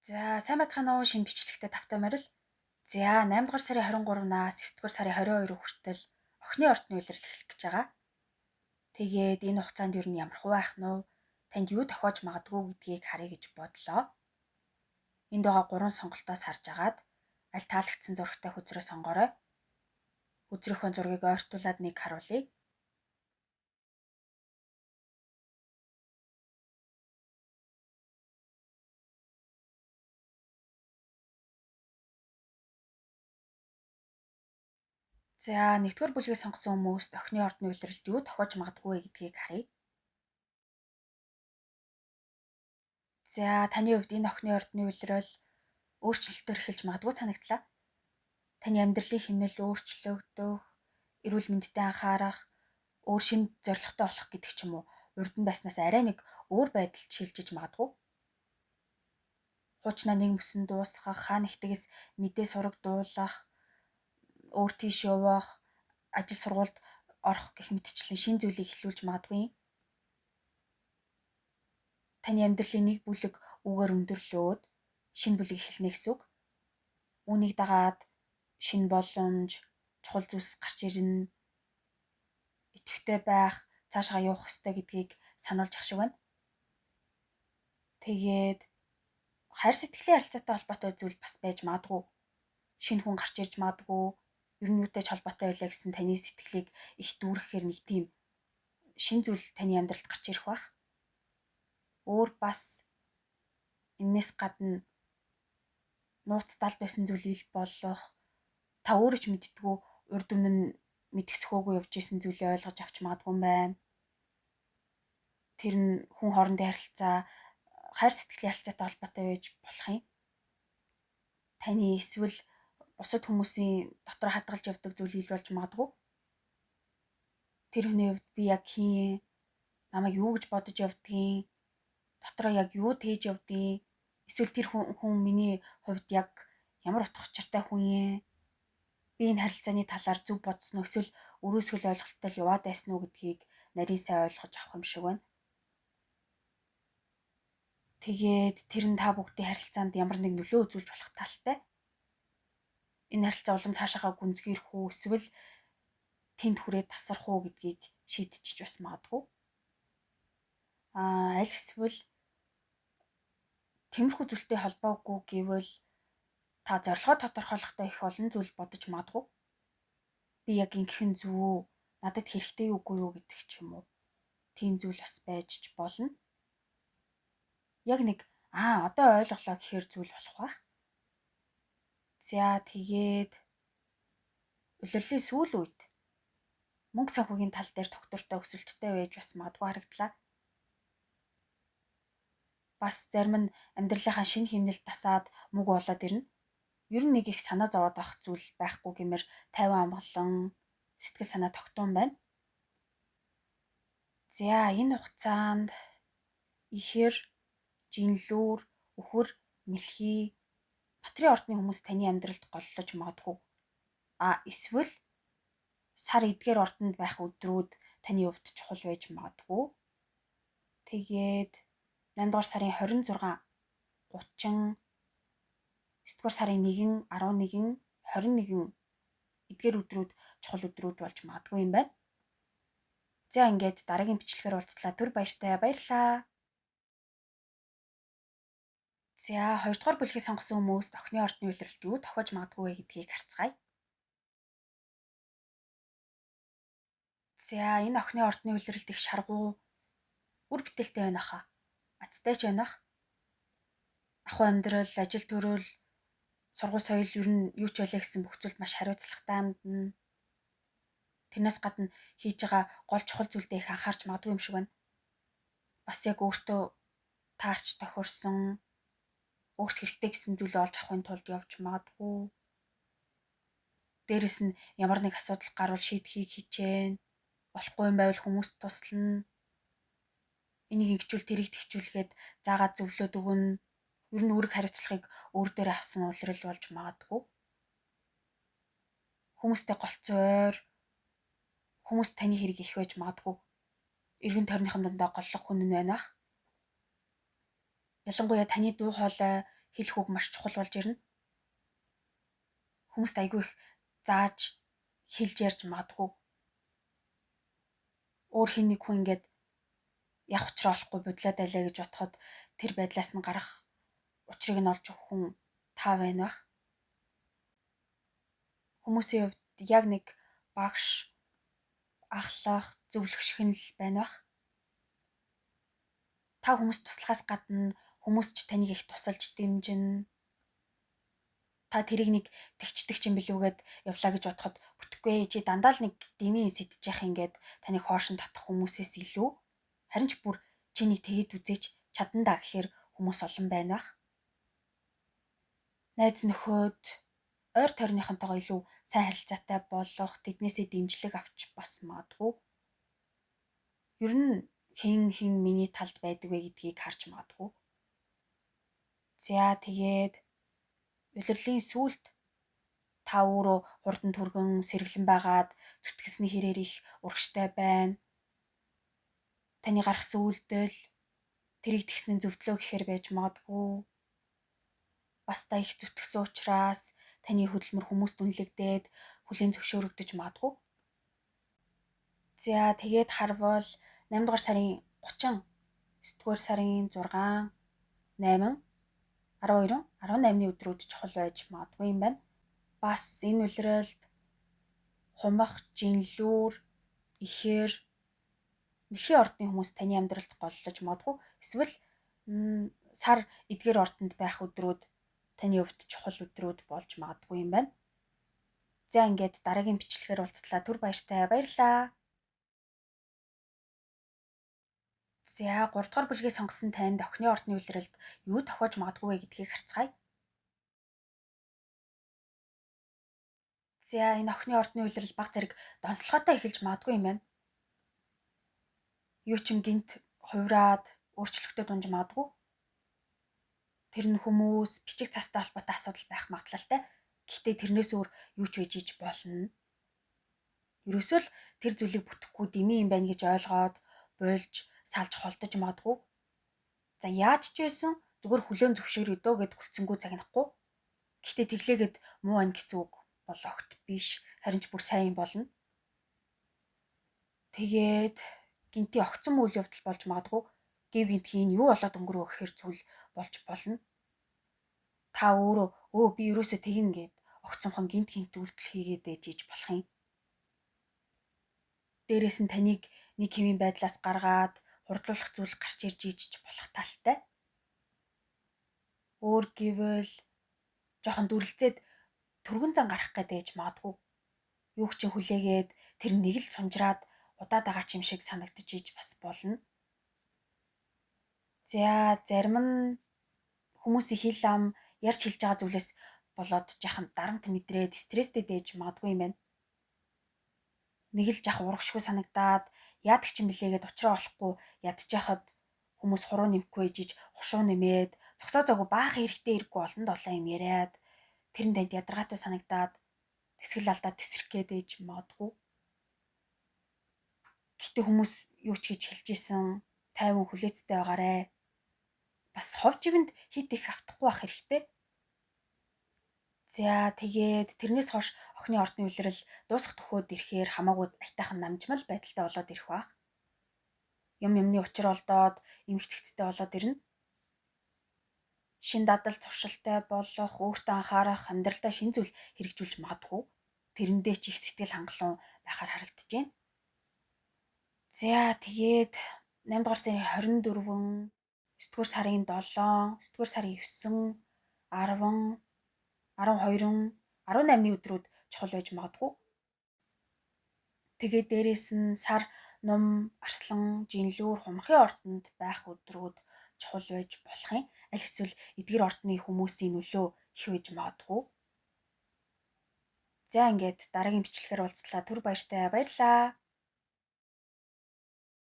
За сайн бацгаана уу шинэ бичлэгтээ тавтай морил. За 8 дугаар сарын 23-наас 9 дугаар сарын 22 хүртэл охины ордны улирал эхлэх гэж байгаа. Тэгээд энэ хугацаанд юу ямар хуваа ах нь танд юу тохиож магадгүй гэдгийг харъя гэж бодлоо. Энд байгаа 3 сонголтоос харж агаад аль таалагдсан зурагтай хүзрээ сонгоорой. Хүзрийнхөө зургийг ойртуулад нэг харуулъя. За нэгдүгээр бүлгийг сонгосон хүмүүст охины ордны улиралд юу тохиож магадгүй вэ гэдгийг харъя. За таны хувьд энэ охины ордны улирал өөрчлөлтөөр эхэлж магадгүй санагдлаа. Таны амьдралын хэмнэл өөрчлөгдөх, эрүүл мэндэд анхаарах, өөр шинэ зорилготой болох гэдэг ч юм уу. Урд нь байснаас арай нэг өөр байдалд шилжиж магадгүй. Хуучнаа нэг мөсөн дуусгах, хаа нэгтгээс мэдээ сураг дуулах, өөр тийш явах, ажил сургуульд орох гэх мэтчлэн шинэ зүйлийг эхлүүлж магадгүй. Таны амьдралын нэг бүлэг үгээр өндөрлөөд шинэ бүлэг эхэлнэ гэсэн үг. Үүнийг дагаад шинэ боломж, чухал зүйлс гарч ирнэ. Идэвхтэй байх, цаашаа явах ёстой гэдгийг сануулж ах шиг байна. Тэгээд хайр сэтгэлийн харилцаатай холбоотой зүйл бас байж магадгүй. Шинэ хүн гарч ирж магадгүй. Ер нь юутай ч холбоотой байлаа гэсэн таны сэтгэлийг их дүүрэхээр нэг тийм шинэ зүйл таны амьдралд гарч ирэх бах. Өөр бас энээс гадна нууцталд байсан зүйл ил болох, та өөрөө ч мэддэггүй урд өмнө мэдгэцхөөгүй явж исэн зүйлээ ойлгож авч магадгүй юм байна. Тэр нь хүн хоорондын харилцаа, хайр сэтгэлийн харилцаатай холбоотой байж болох юм. Таны эсвэл бусад хүмүүсийн дотор хадгалж явдаг зүйл ил болж магадгүй. Тэр хүний хувьд би яг хийн, намайг юу гэж бодож явдгийг, дотроо яг юу тээж явдгийг, эсвэл тэр хүн миний хувьд яг ямар утга учиртай хүн юм. Би энэ харилцааны талаар зөв бодсон уу эсвэл өрөөсгөл ойлголттой л яваад байсан уу гэдгийг нарийн сайн ойлгож авах юм шиг байна. Тэгээд тэр нь та бүгдийн харилцаанд ямар нэг нөлөө үзүүлж болох талтай. Энэ харилцаа улам цаашаагаа гүнзгийрэх үү эсвэл тэнд хүрээд тасрах уу гэдгийг шийдчихэж бас магадгүй. Аль эсвэл тиймэрхүү зүйлтэй холбоогүй гэвэл та зорилгоо тодорхойлохдоо их олон зүйл бодож магадгүй. Би яг ингэх нь зөв үү? Надад хэрэгтэй үгүй юу гэдэг ч юм уу. Тийм зүйл бас байж ч болно. Яг нэг одоо ойлголоо гэхээр зүйл болох байх. За тэгээд улирлын сүүл үед мөнгө санхүүгийн тал дээр доктортой өсөлттэй байж бас магадгүй харагдлаа. Бас зарим нь амьдралынхаа шинэ хэмнэлд тасаад мөнгө болоод ирнэ. Ер нь нэг их санаа зовоод авах зүйл байхгүй гэмээр 50 амгалан сэтгэл санаа тогтун байна. За энэ хугацаанд ихэр, жинлүүр, үхэр, мэлхий, Батрын ордны хүмүүс таны амьдралд голлож магадгүй. Эсвэл сар эдгээр ордонд байх өдрүүд таны хувьд чухал байж магадгүй. Тэгээд 8 дугаар сарын 26, 30, 9 дугаар сарын 1, 11, 21 эдгээр өдрүүд чухал өдрүүд болж магадгүй юм байна. За ингээд дараагийн бичлэгээр уулзлаа. Түр баяртай баярлалаа. За 2 дугаар бүлгийг сонгосон хүмүүст охины ордны улиралд юу тохиож магадгүй вэ гэдгийг харцгаая. За энэ охины ордны улиралд их шаргуу үр бүтээлтэй байна хаа. Ацтай ч байна ах. Ахуй амьдрал, ажил төрөл, сургууль соёл ер нь юу ч байлаа гэсэн бүх зүйлд маш хариуцлагатай хандна. Тэрнээс гадна хийж байгаа гол чухал зүйлдээ их анхаарч магадгүй юм шиг байна. Бас яг өөртөө таарч тохирсон, өөрт хэрэгтэй гэсэн зүйлээ олж авахын тулд явж магадгүй. Дээрэс нь ямар нэг асуудал гарвал шийдэхийг хичээнэ. Болохгүй юм байвал хүмүүст туслана. Энийг ингэчүүл тэрийг тэгчүүлгээд заагаад зөвлөд өгнө. Ер нь үүрэг хариуцлагыг өөр дээр авсан улирал болж магадгүй. Хүмүүстэй голцоо ойр, хүмүүс таны хэрэг их байж магадгүй. Эргэн тойрныхан дундаа голлох хүн нь байна ах. Ялангуяа таны дуу хоолой, хэлэх үг маш чухал болж ирнэ. Хүмүүст айгүй их зааж хэлж ярьж магадгүй. Өөр хин нэг хүн ингээд явах учраа олохгүй бодлоод байлаа гэж бодоход тэр байдлаас нь гарах учрыг нь олж өгөх хүн та байна бах. Хүмүүсийн хувьд яг нэг багш, ахлах, зөвлөх шиг нь л байна бах. Та хүмүүст туслахаас гадна хүмүүс ч таныг их тусалж дэмжинэ. Та тэрийг нэг тэгчдэг юм билүүгээд явлаа гэж бодоход бүтэхгүй чи дандаа л нэг дэмий сэтж явах ингээд таныг хоошин татах хүмүүсээс илүү харин ч бүр чиний тэгэд үзээч чадандаа гэхээр хүмүүс олон байна бах. Найз нөхөд ойр тойрныхонтойгоо илүү сайн харилцаатай болох, тэднээсээ дэмжлэг авч бас магадгүй. Ер нь хин миний талд байдаг вэ гэдгийг харж магадгүй. За тэгээд улирлын сүүлд та өөрөө хурдан түргэн сэргэлэн байгаад зүтгэсний хэрээр их урагштай байна. Таны гаргасан үйлдэл тэрийг тэгснэн зөвдлөө гэхээр байж магадгүй. Бас та их зүтгэсэн учраас таны хөдөлмөр хүмүүст үнэлэгдээд хүлээн зөвшөөрөгдөж магадгүй. За тэгээд харвал 8 дугаар сарын 30, 9 дугаар сарын 6, 8, 12, 18-ны өдрүүд чухал байж магадгүй юм байна. Бас энэ улиралд хумах, жинлүүр, ихээр мэлхий ордны хүмүүс таны амьдралд голлож магадгүй. Эсвэл сар эдгээр ордонд байх өдрүүд таны хувьд чухал өдрүүд болж магадгүй юм байна. За ингээд дараагийн бичлэгээр уулзлаа. Түр баяртай баярлалаа. За 3 дугаар бүлгээ сонгосон танд охины ордны улиралд юу тохиож магадгүй вэ гэдгийг харцгаая. За энэ охины ордны улирал баг зэрэг донслохотой эхэлж магадгүй юм байна. Юу ч юм гинт хувраад өөрчлөлтөд унж магадгүй. Тэр нь хүмүүс бичиг цастай холбоотой асуудал байх магадлалтай. Гэхдээ тэрнээс өөр юу ч байж иж болно. Ерөөсөө л тэр зүйлийг бүтэхгүй дэмий юм байна гэж ойлгоод буйлж салж холдож магадгүй. За яаж ч байсан зүгээр хүлээн зөвшөөрөе дөө гэд хүлцэнгүй загнахгүй. Гэхдээ тэглээгээд муу ань гэсэн үг бол огт биш. Харин ч бүр сайн болно. Тэгээд гинти огцом үйл явдал болж магадгүй. Гів гинтгийн юу болоод өнгөрөө гэхээр зүйл болж болно. Та өөрөө би ерөөсөө тэгнэ гэд огцомхон гинт үйлдэл хийгээд ээж болох юм. Дээрээс нь таныг нэг хэвийн байдлаас гаргаад хурдлуулах зүйл гарч ирж ичж болох талтай. Өөр гэвэл жоохон дүрлцээд түргэн зан гарах гэдэг ээж магадгүй. Юу ч хүлээгээд тэр нэг л сунжраад удаад байгаа юм шиг санагдаж иж бас болно. За зарим нь хүмүүсийн хэл ам ярьж хэлж байгаа зүйлээс болоод жахан дарамт мэдрээд стресстэй дээж магадгүй юм байна. Нэг л жах урагшгүй санагдаад яадаг ч юм блээгээд уучраа олохгүй ядчихад хүмүүс хуруу нэмэхгүй ээжиж хушуу нэмээд зогсоо зоогүй баах эрэхтэй ирэхгүй олон долоо юм яриад тэр нь танд ядаргаатай санагдаад тэсгэл алдаад тесрэх гээд ээж магадгүй. Гэтэ хүмүүс юу ч гэж хэлж исэн тайван хүлээцтэй байгаарэ. Бас хов живэнд хит их автахгүй байх хэрэгтэй. За тэгээд тэрнээс хойш охины ордны улирал дуусах төхөөд ирэхээр хамаагүй аятайхан намжмал байдалтай болоод ирэх байх. Юмны учир олдоод эмх цэгцтэй болоод ирнэ. Шин дадал туршилтай болох, өөртөө анхаарах, амьдралдаа шин зүйл хэрэгжүүлж магадгүй. Тэрэндээ ч их сэтгэл хангалуун байхаар харагдаж байна. За тэгээд 8 дугаар сарын 24, 9 дугаар сарын 7, 9 дугаар сарын 9, 10, 12, 18-ны өдрүүд чухал байж магадгүй. Тэгээд дээрээс нь сар, нум, арслан, жинлүүр, хумхын ордонд байх өдрүүд чухал байж болох юм. Аль эсвэл эдгээр ордны хүмүүсийн нөлөө их байж магадгүй. За ингээд дараагийн бичлэгээр уулзлаа. Түр баяртай баярлалаа.